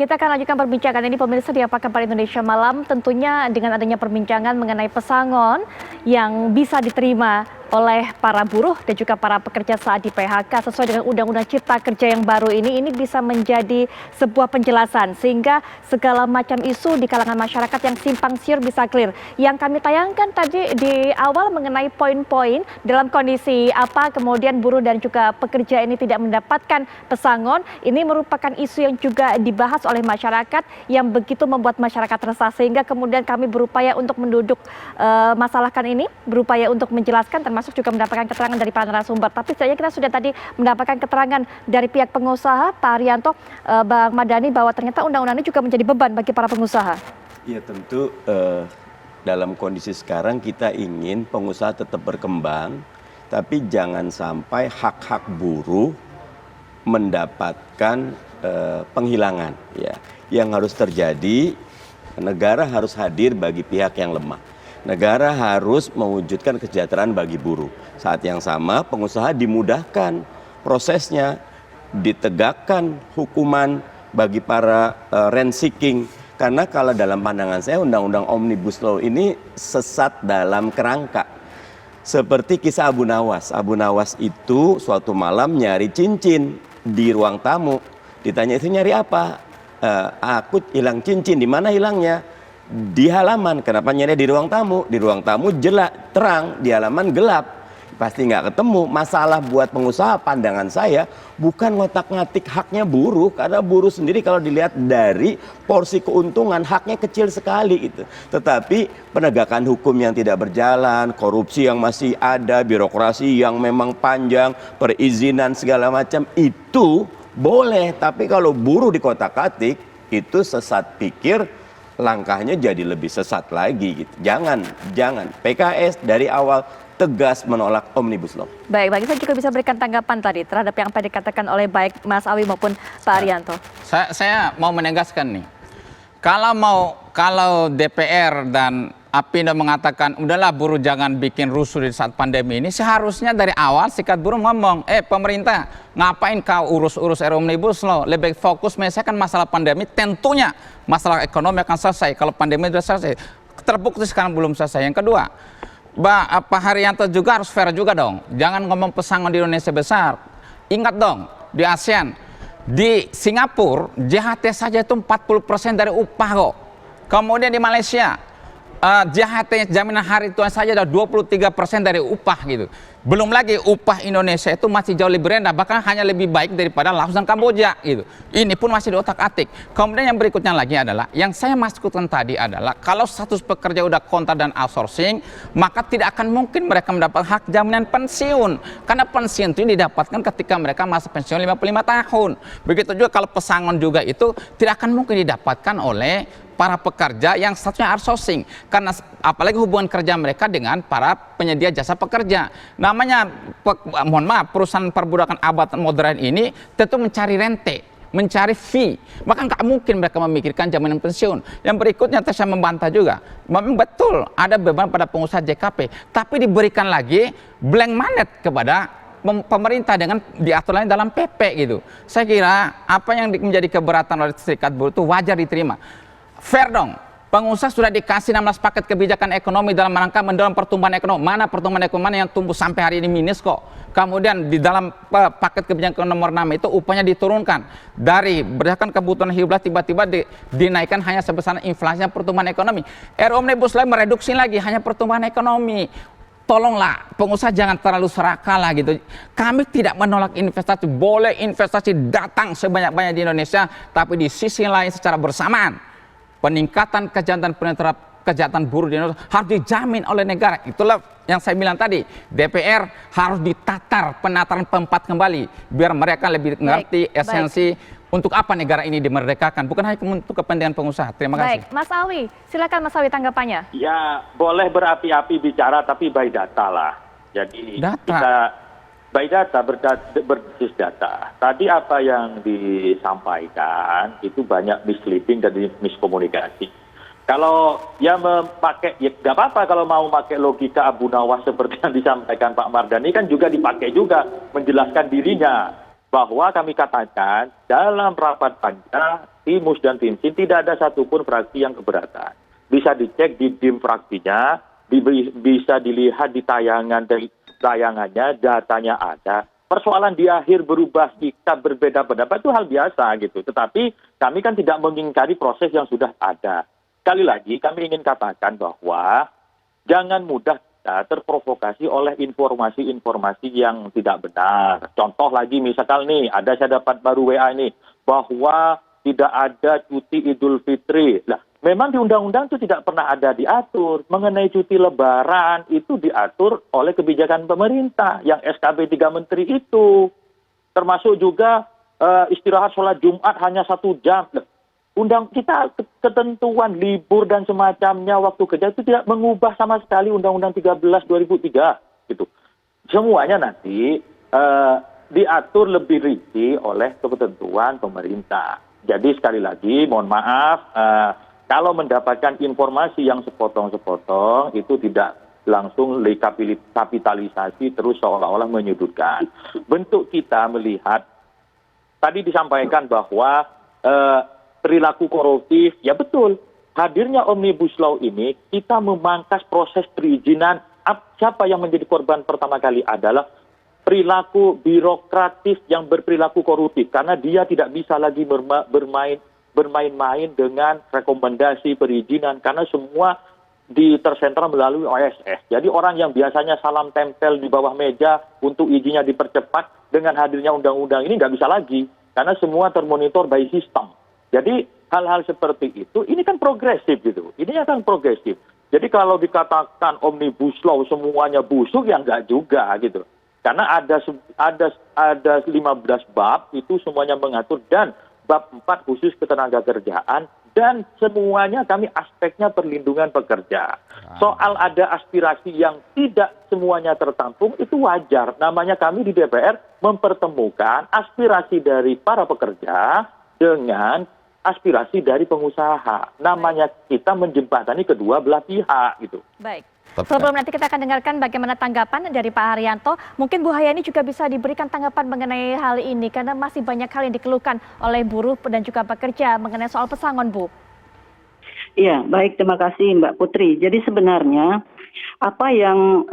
kita akan lanjutkan perbincangan ini pemirsa di Apa Kabar Indonesia Malam. Tentunya dengan adanya perbincangan mengenai pesangon yang bisa diterima oleh para buruh dan juga para pekerja saat di PHK sesuai dengan Undang-Undang Cipta Kerja yang baru ini bisa menjadi sebuah penjelasan sehingga segala macam isu di kalangan masyarakat yang simpang siur bisa clear. Yang kami tayangkan tadi di awal mengenai poin-poin dalam kondisi apa kemudian buruh dan juga pekerja ini tidak mendapatkan pesangon, ini merupakan isu yang juga dibahas oleh masyarakat yang begitu membuat masyarakat resah sehingga kemudian kami berupaya untuk menduduk masalahkan ini, berupaya untuk menjelaskan termasuk juga mendapatkan keterangan dari para narasumber. Tapi setidaknya kita sudah tadi mendapatkan keterangan dari pihak pengusaha, Pak Haryanto, Bang Mardhani, bahwa ternyata undang-undang ini juga menjadi beban bagi para pengusaha. Ya tentu dalam kondisi sekarang kita ingin pengusaha tetap berkembang, tapi jangan sampai hak-hak buruh mendapatkan penghilangan. Ya. Yang harus terjadi, negara harus hadir bagi pihak yang lemah. Negara harus mewujudkan kesejahteraan bagi buruh. Saat yang sama pengusaha dimudahkan prosesnya, ditegakkan hukuman bagi para rent seeking. Karena kalau dalam pandangan saya Undang-Undang Omnibus Law ini sesat dalam kerangka. Seperti kisah Abu Nawas. Abu Nawas itu suatu malam nyari cincin di ruang tamu. Ditanya itu nyari apa? Aku hilang cincin. Di mana hilangnya? Di halaman. Kenapa nyari di ruang tamu? Di ruang tamu jelek, terang, di halaman gelap. Pasti nggak ketemu. Masalah buat pengusaha pandangan saya bukan ngotak-ngatik haknya buruh, karena buruh sendiri kalau dilihat dari porsi keuntungan haknya kecil sekali gitu. Tetapi penegakan hukum yang tidak berjalan, korupsi yang masih ada, birokrasi yang memang panjang, perizinan segala macam itu boleh. Tapi kalau buruh dikotak-atik itu sesat pikir, langkahnya jadi lebih sesat lagi gitu. Jangan. PKS dari awal tegas menolak Omnibus Law. Baik, bagi saya juga bisa berikan tanggapan tadi terhadap yang apa dikatakan oleh baik Mas Awi maupun Pak Haryanto. Saya mau menegaskan nih, kalau DPR dan Apindo mengatakan udahlah buruh jangan bikin rusuh di saat pandemi ini, seharusnya dari awal Serikat Buruh ngomong, pemerintah ngapain kau urus-urus Omnibus Law, lebih fokus menyelesaikan masalah pandemi. Tentunya masalah ekonomi akan selesai kalau pandemi sudah selesai. Terbukti sekarang belum selesai. Yang kedua, Pak Haryanto juga harus fair juga dong. Jangan ngomong pesangon di Indonesia besar. Ingat dong, di ASEAN, di Singapura, JHT saja itu 40% dari upah kok. Kemudian di Malaysia, JHT jaminan hari tua saja ada 23% dari upah gitu. Belum lagi upah Indonesia itu masih jauh lebih rendah, bahkan hanya lebih baik daripada Laos dan Kamboja gitu. Ini pun masih diotak-atik. Kemudian yang berikutnya lagi adalah, yang saya maksudkan tadi adalah kalau status pekerja udah kontrak dan outsourcing, maka tidak akan mungkin mereka mendapat hak jaminan pensiun. Karena pensiun itu didapatkan ketika mereka masa pensiun 55 tahun. Begitu juga kalau pesangon juga itu tidak akan mungkin didapatkan oleh para pekerja yang statusnya outsourcing, karena apalagi hubungan kerja mereka dengan para penyedia jasa pekerja. Namanya mohon maaf, perusahaan perbudakan abad modern ini tentu mencari rente, mencari fee, maka nggak mungkin mereka memikirkan jaminan pensiun. Yang berikutnya saya membantah juga, memang betul ada beban pada pengusaha JKP, tapi diberikan lagi blank mandate kepada pemerintah dengan diatur lain dalam PP gitu. Saya kira apa yang menjadi keberatan oleh Serikat Buruh itu wajar diterima. Fair dong, pengusaha sudah dikasih 16 paket kebijakan ekonomi dalam rangka mendorong pertumbuhan ekonomi. Mana pertumbuhan ekonomi yang tumbuh sampai hari ini minus kok. Kemudian di dalam paket kebijakan nomor 6 itu upahnya diturunkan. Dari berdasarkan kebutuhan hidup tiba-tiba dinaikkan hanya sebesar inflasi pertumbuhan ekonomi. Omnibus Law mereduksi lagi hanya pertumbuhan ekonomi. Tolonglah pengusaha jangan terlalu serakah lah gitu. Kami tidak menolak investasi, boleh investasi datang sebanyak-banyak di Indonesia, tapi di sisi lain secara bersamaan peningkatan kejahatan buruh di Indonesia harus dijamin oleh negara. Itulah yang saya bilang tadi, DPR harus ditatar penataran keempat kembali biar mereka lebih ngerti esensi untuk apa negara ini dimerdekakan, bukan hanya untuk kepentingan pengusaha. Terima kasih. Baik, Mas Awi, silakan Mas Awi tanggapannya. Ya, boleh berapi-api bicara tapi by data lah. Jadi kita by data, berbasis data. Tadi apa yang disampaikan itu banyak misleading dan miskomunikasi. Kalau ya memakai, ya nggak apa-apa kalau mau pakai logika Abu Nawas seperti yang disampaikan Pak Mardhani, kan juga dipakai juga menjelaskan dirinya. bahwa kami katakan dalam rapat panja Timus dan Timsin tidak ada satupun fraksi yang keberatan. Bisa dicek di DIM fraksinya, bisa dilihat di tayangannya, datanya ada. Persoalan di akhir berubah sikap berbeda pendapat itu hal biasa gitu. Tetapi kami kan tidak mengingkari proses yang sudah ada. Sekali lagi kami ingin katakan bahwa jangan mudah kita terprovokasi oleh informasi-informasi yang tidak benar. Contoh lagi misal nih, saya dapat baru WA ini bahwa tidak ada cuti Idul Fitri. Nah, memang di undang-undang itu tidak pernah ada diatur. Mengenai cuti lebaran itu diatur oleh kebijakan pemerintah yang SKB 3 Menteri itu. Termasuk juga istirahat sholat Jumat hanya 1 jam. Undang kita ketentuan libur dan semacamnya waktu kerja itu tidak mengubah sama sekali Undang-Undang 13 2003 gitu. Semuanya nanti diatur lebih rinci oleh ketentuan pemerintah. Jadi sekali lagi mohon maaf kalau mendapatkan informasi yang sepotong-sepotong itu tidak langsung kapitalisasi terus seolah-olah menyudutkan. Bentuk kita melihat tadi disampaikan bahwa perilaku koruptif, ya betul. Hadirnya Omnibus Law ini kita memangkas proses perizinan. Siapa yang menjadi korban pertama kali adalah perilaku birokratis yang berperilaku koruptif karena dia tidak bisa lagi bermain-main dengan rekomendasi perizinan karena semua tersentra melalui OSS. Jadi orang yang biasanya salam tempel di bawah meja untuk izinnya dipercepat dengan hadirnya undang-undang ini nggak bisa lagi karena semua termonitor by system. Jadi hal-hal seperti itu ini kan progresif gitu. Ini akan progresif. Jadi kalau dikatakan Omnibus Law semuanya busuk ya nggak juga gitu. Karena ada 15 bab itu semuanya mengatur dan bab 4 khusus ketenaga kerjaan dan semuanya kami aspeknya perlindungan pekerja. Soal ada aspirasi yang tidak semuanya tertampung itu wajar. Namanya kami di DPR mempertemukan aspirasi dari para pekerja dengan aspirasi dari pengusaha. Namanya kita menjembatani kedua belah pihak gitu. Baik. Sebelum nanti kita akan dengarkan bagaimana tanggapan dari Pak Haryanto, mungkin Bu Hayani juga bisa diberikan tanggapan mengenai hal ini karena masih banyak hal yang dikeluhkan oleh buruh dan juga pekerja mengenai soal pesangon, Bu. Iya, baik, terima kasih Mbak Putri. Jadi sebenarnya apa yang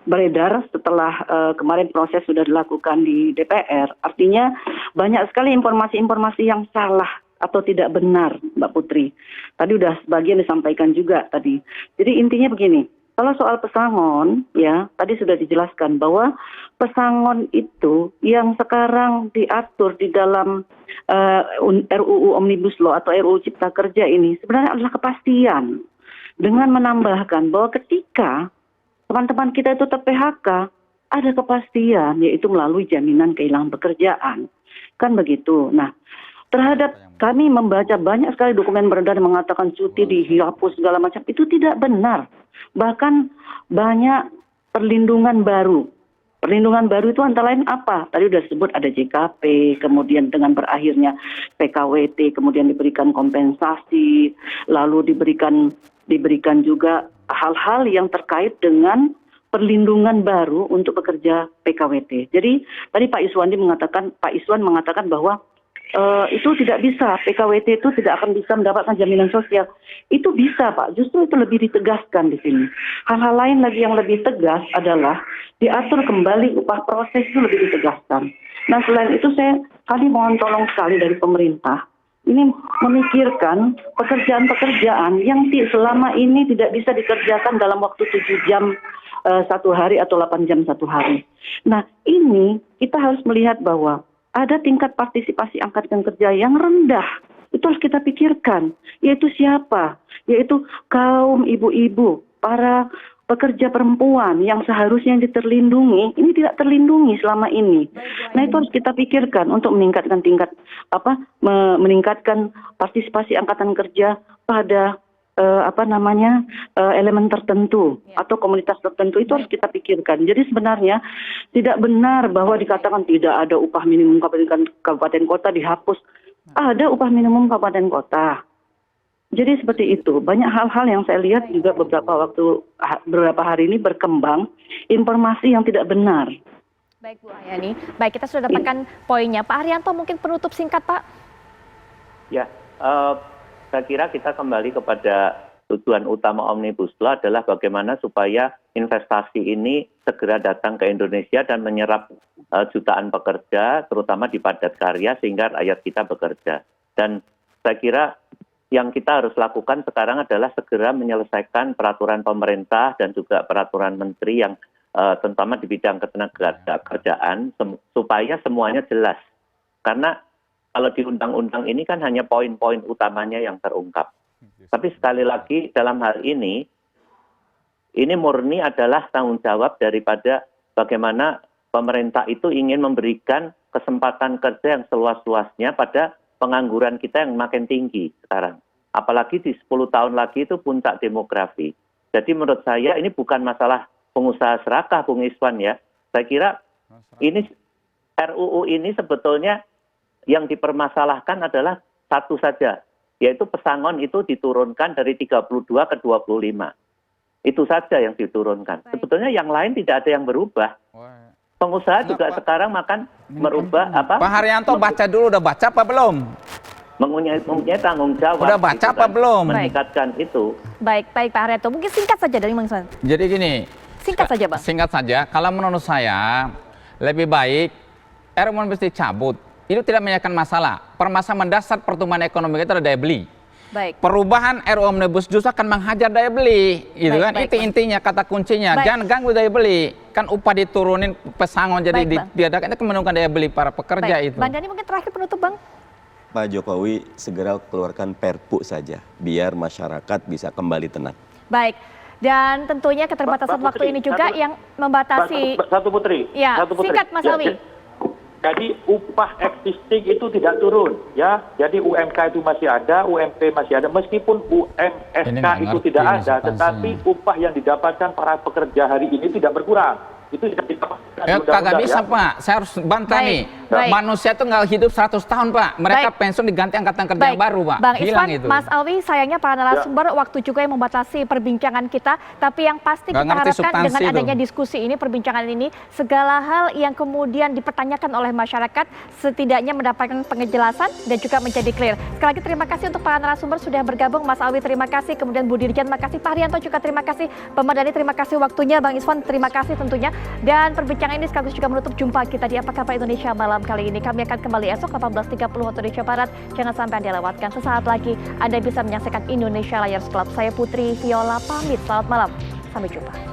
beredar setelah kemarin proses sudah dilakukan di DPR, artinya banyak sekali informasi-informasi yang salah atau tidak benar, Mbak Putri. Tadi udah sebagian disampaikan juga tadi. Jadi intinya begini, kalau soal pesangon, ya tadi sudah dijelaskan bahwa pesangon itu yang sekarang diatur di dalam RUU Omnibus Law atau RUU Cipta Kerja ini sebenarnya adalah kepastian. Dengan menambahkan bahwa ketika teman-teman kita itu ter-PHK, ada kepastian, yaitu melalui jaminan kehilangan pekerjaan. Kan begitu. Nah, terhadap kami membaca banyak sekali dokumen beredar yang mengatakan cuti dihapus segala macam, itu tidak benar. Bahkan banyak perlindungan baru. Perlindungan baru itu antara lain apa? Tadi sudah disebut ada JKP, kemudian dengan berakhirnya PKWT, kemudian diberikan kompensasi, lalu diberikan juga hal-hal yang terkait dengan perlindungan baru untuk pekerja PKWT. Jadi tadi Pak Iswan mengatakan bahwa itu tidak bisa, PKWT itu tidak akan bisa mendapatkan jaminan sosial. Itu bisa Pak, justru itu lebih ditegaskan di sini. Hal-hal lain lagi yang lebih tegas adalah diatur kembali upah proses itu lebih ditegaskan. Nah selain itu kami mohon tolong sekali dari pemerintah, ini memikirkan pekerjaan-pekerjaan yang selama ini tidak bisa dikerjakan dalam waktu 7 jam satu hari atau 8 jam satu hari. Nah ini kita harus melihat bahwa ada tingkat partisipasi angkatan kerja yang rendah. Itu harus kita pikirkan. Yaitu siapa? Yaitu kaum ibu-ibu, para pekerja perempuan yang seharusnya terlindungi, ini tidak terlindungi selama ini. Nah itu harus kita pikirkan untuk meningkatkan meningkatkan partisipasi angkatan kerja pada elemen tertentu atau komunitas tertentu, itu harus kita pikirkan. Jadi sebenarnya tidak benar bahwa dikatakan tidak ada upah minimum kabupaten kota dihapus. Ada upah minimum kabupaten kota. Jadi seperti itu. Banyak hal-hal yang saya lihat juga beberapa hari ini berkembang informasi yang tidak benar. Baik Bu Hayani, baik kita sudah dapatkan poinnya. Pak Haryanto mungkin penutup singkat Pak. Ya, saya kira kita kembali kepada tujuan utama Omnibus Law adalah bagaimana supaya investasi ini segera datang ke Indonesia dan menyerap jutaan pekerja, terutama di padat karya sehingga rakyat kita bekerja. Dan saya kira yang kita harus lakukan sekarang adalah segera menyelesaikan peraturan pemerintah dan juga peraturan menteri yang terutama di bidang ketenagakerjaan supaya semuanya jelas. Karena kalau di undang-undang ini kan hanya poin-poin utamanya yang terungkap. Tapi sekali lagi dalam hal ini murni adalah tanggung jawab daripada bagaimana pemerintah itu ingin memberikan kesempatan kerja yang seluas-luasnya pada pengangguran kita yang makin tinggi sekarang. Apalagi di 10 tahun lagi itu puncak demografi. Jadi menurut saya ini bukan masalah pengusaha serakah, Bung Iswan ya. Saya kira ini RUU ini sebetulnya yang dipermasalahkan adalah satu saja, yaitu pesangon itu diturunkan dari 32 ke 25. Itu saja yang diturunkan. Sebetulnya yang lain tidak ada yang berubah. Pengusaha juga sekarang merubah apa? Pak Haryanto baca dulu, udah baca apa belum? Mempunyai tanggung jawab. Udah baca apa belum? Meningkatkan itu. Baik Pak Haryanto, mungkin singkat saja dari Bang Iswan. Jadi gini. Singkat saja Bang. Singkat saja, kalau menurut saya lebih baik RUU Omnibus dicabut. Itu tidak menyelesaikan masalah. Permasalahan mendasar pertumbuhan ekonomi kita adalah daya beli. Baik. Perubahan RUU Omnibus justru akan menghajar daya beli, gitu kan? Itu intinya, kata kuncinya. Jangan ganggu daya beli. Kan upah diturunin, pesangon jadi diadakan, itu menurunkan daya beli para pekerja itu. Bang Dhani mungkin terakhir penutup Bang. Pak Jokowi segera keluarkan Perpu saja, biar masyarakat bisa kembali tenang. Baik. Dan tentunya keterbatasan waktu ini juga yang membatasi. Satu Putri. Ya, singkat Mas Awi. Jadi upah existing itu tidak turun, ya. Jadi UMK itu masih ada, UMP masih ada, meskipun UMSK itu tidak ada, tetapi upah yang didapatkan para pekerja hari ini tidak berkurang. Itu tidak didapatkan. Kagak bisa Pak, saya harus bantah nih. Manusia itu nggak hidup 100 tahun Pak, mereka pensiun diganti angkatan kerja yang baru Pak. Bang Hilang Iswan, itu. Mas Awi, sayangnya para narasumber waktu juga yang membatasi perbincangan kita, tapi yang pasti kita harapkan dengan adanya diskusi ini, perbincangan ini, segala hal yang kemudian dipertanyakan oleh masyarakat setidaknya mendapatkan penjelasan dan juga menjadi clear. Sekali lagi terima kasih untuk para narasumber sudah bergabung. Mas Awi terima kasih, kemudian Bu Dirjen terima kasih, Pak Haryanto juga terima kasih, Pak Mardhani terima kasih waktunya, Bang Iswan terima kasih tentunya. Dan perbincangan ini sekaligus juga menutup jumpa kita di Apa Kabar Indonesia malam kali ini. Kami akan kembali esok 18.30 waktu Indonesia Barat. Jangan sampai Anda lewatkan. Sesaat lagi Anda bisa menyaksikan Indonesia Liars Club. Saya Putri Viola pamit. Selamat malam. Sampai jumpa.